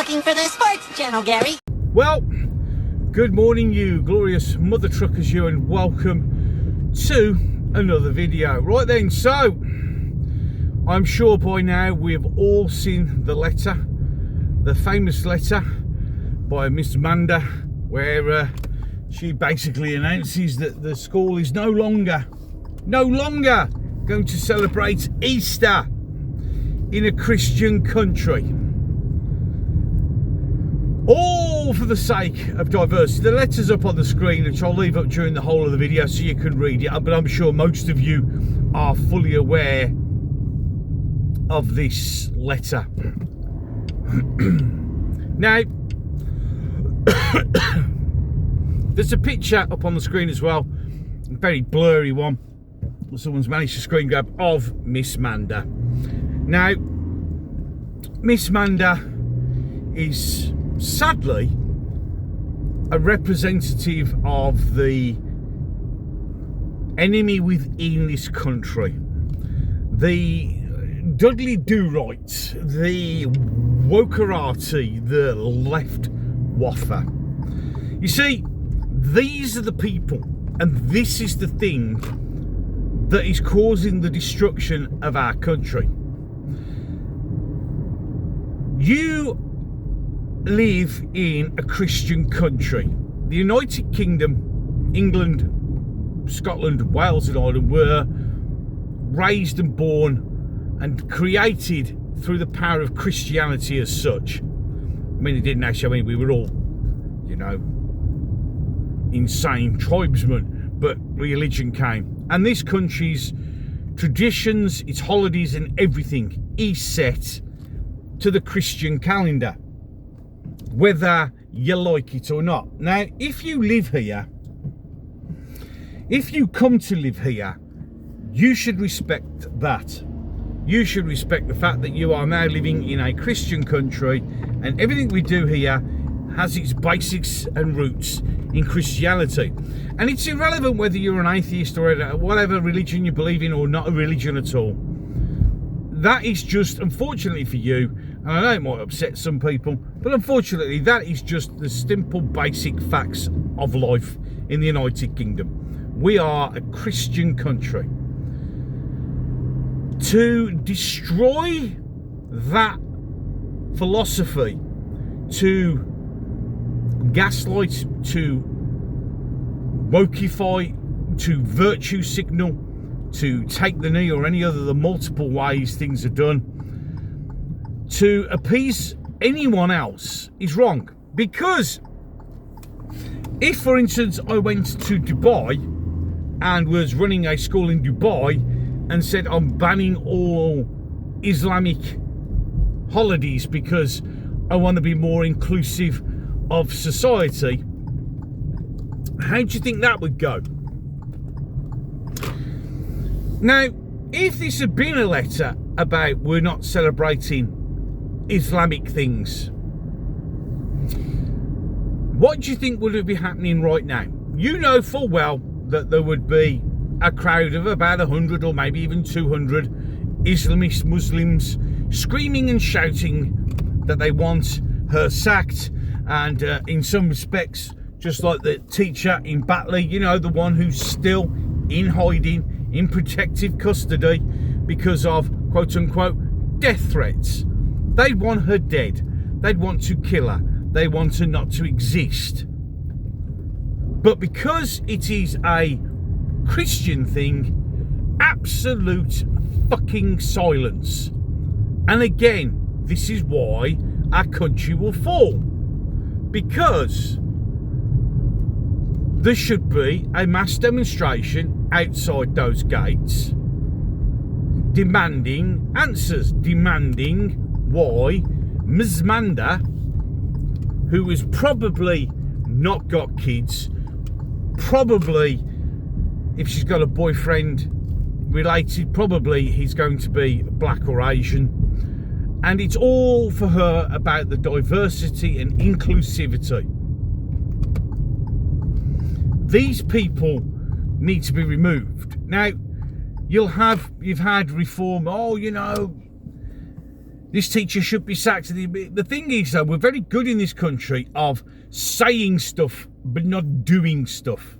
looking for the sports channel, Gary. Well, good morning, you glorious mother truckers, you, and welcome to another video. Right then, so I'm sure by now we've all seen the letter, the famous letter by Miss Mander, where she basically announces that the school is no longer going to celebrate Easter in a Christian country. All for the sake of diversity. The letter's up on the screen, which I'll leave up during the whole of the video so you can read it, but I'm sure most of you are fully aware of this letter. Now, there's a picture up on the screen as well, a very blurry one. Someone's managed to screen grab of Miss Mander. Now, Miss Mander is sadly a representative of the enemy within this country. The Dudley Do-Rights, the Wokerati, the Leftwaffe. You see, these are the people, and this is the thing that is causing the destruction of our country. You live in a Christian country. The United Kingdom, England, Scotland, Wales and Ireland were raised and born and created through the power of Christianity as such. I mean, it didn't actually, we were all, insane tribesmen, but religion came. And this country's traditions, its holidays and everything is set to the Christian calendar, whether you like it or not. Now, if you live here, if you come to live here, you should respect that. You should respect the fact that you are now living in a Christian country, and everything we do here has its basics and roots in Christianity. And it's irrelevant whether you're an atheist or whatever religion you believe in, or not a religion at all. That is just, unfortunately for you, and I know it might upset some people, but unfortunately that is just the simple basic facts of life in the United Kingdom. We are a Christian country. To destroy that philosophy, to gaslight, to wokeify, to virtue signal, to take the knee, or any other of the multiple ways things are done, to appease anyone else is wrong. Because if, for instance, I went to Dubai and was running a school in Dubai and said I'm banning all Islamic holidays because I want to be more inclusive of society, how do you think that would go? Now, if this had been a letter about we're not celebrating Islamic things, what do you think would be happening right now? You know full well that there would be a crowd of about 100 or maybe even 200 Islamist Muslims screaming and shouting that they want her sacked, and in some respects, just like the teacher in Batley, the one who's still in hiding, in protective custody because of quote-unquote death threats. They'd want her dead. They'd want to kill her. They want her not to exist. But because it is a Christian thing, absolute fucking silence. And again, this is why our country will fall. Because there should be a mass demonstration outside those gates demanding answers, demanding why Miss Mander, who has probably not got kids, probably, if she's got a boyfriend related, probably he's going to be black or Asian, and it's all for her about the diversity and inclusivity. These people need to be removed. Now, you've had reform, This teacher should be sacked. The thing is, though, we're very good in this country of saying stuff but not doing stuff.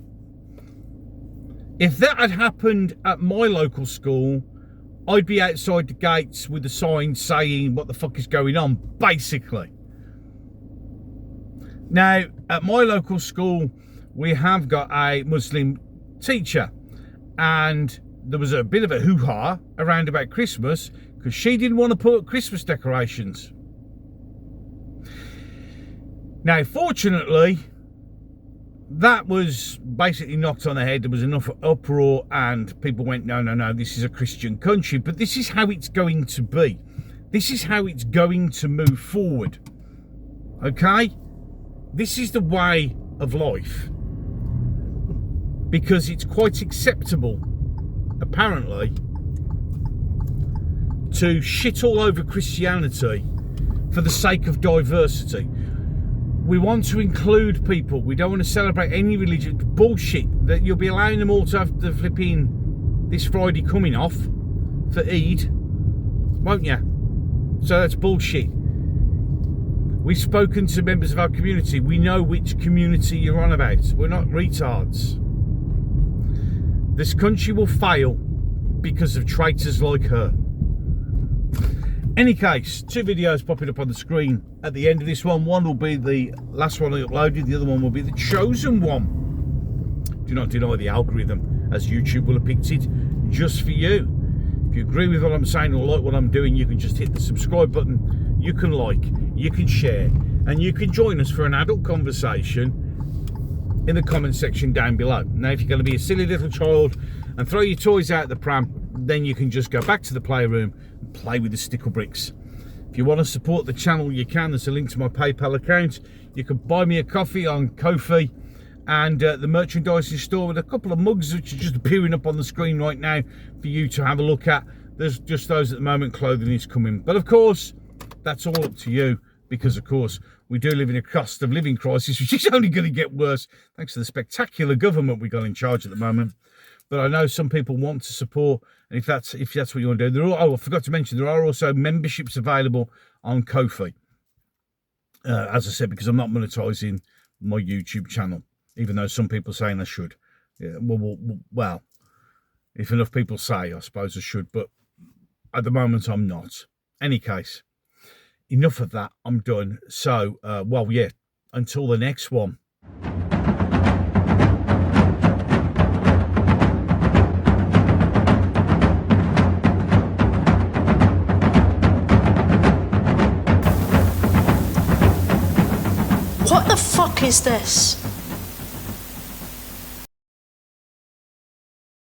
If that had happened at my local school, I'd be outside the gates with a sign saying what the fuck is going on, basically. Now, at my local school, we have got a Muslim teacher, and there was a bit of a hoo-ha around about Christmas because she didn't want to put Christmas decorations. Now, fortunately, that was basically knocked on the head. There was enough uproar and people went, no, this is a Christian country. But this is how it's going to be. This is how it's going to move forward. Okay? This is the way of life. Because it's quite acceptable, apparently, to shit all over Christianity for the sake of diversity. We want to include people. We don't want to celebrate any religion. Bullshit that you'll be allowing them all to have the flipping this Friday coming off for Eid, won't you? So that's bullshit. We've spoken to members of our community. We know which community you're on about. We're not retards. This country will fail because of traitors like her. Any case, 2 videos popping up on the screen at the end of this one. One will be the last one I uploaded. The other one will be the chosen one. Do not deny the algorithm, as YouTube will have picked it just for you. If you agree with what I'm saying or like what I'm doing, you can just hit the subscribe button. You can like, you can share, and you can join us for an adult conversation in the comment section down below. Now, if you're going to be a silly little child and throw your toys out the pram, then you can just go back to the playroom and play with the stickle bricks. If you want to support the channel, you can. There's a link to my PayPal account. You can buy me a coffee on Ko-fi, and the merchandising store with a couple of mugs which are just appearing up on the screen right now for you to have a look at. There's just those at the moment. Clothing is coming, but of course that's all up to you, because of course we do live in a cost of living crisis, which is only going to get worse thanks to the spectacular government we got in charge at the moment. But I know some people want to support, and if that's what you want to do, I forgot to mention, there are also memberships available on Ko-fi. As I said, because I'm not monetizing my YouTube channel, even though some people are saying I should. Yeah, well, if enough people say, I suppose I should, but at the moment I'm not. Any case, enough of that. I'm done. So, until the next one. What the fuck is this?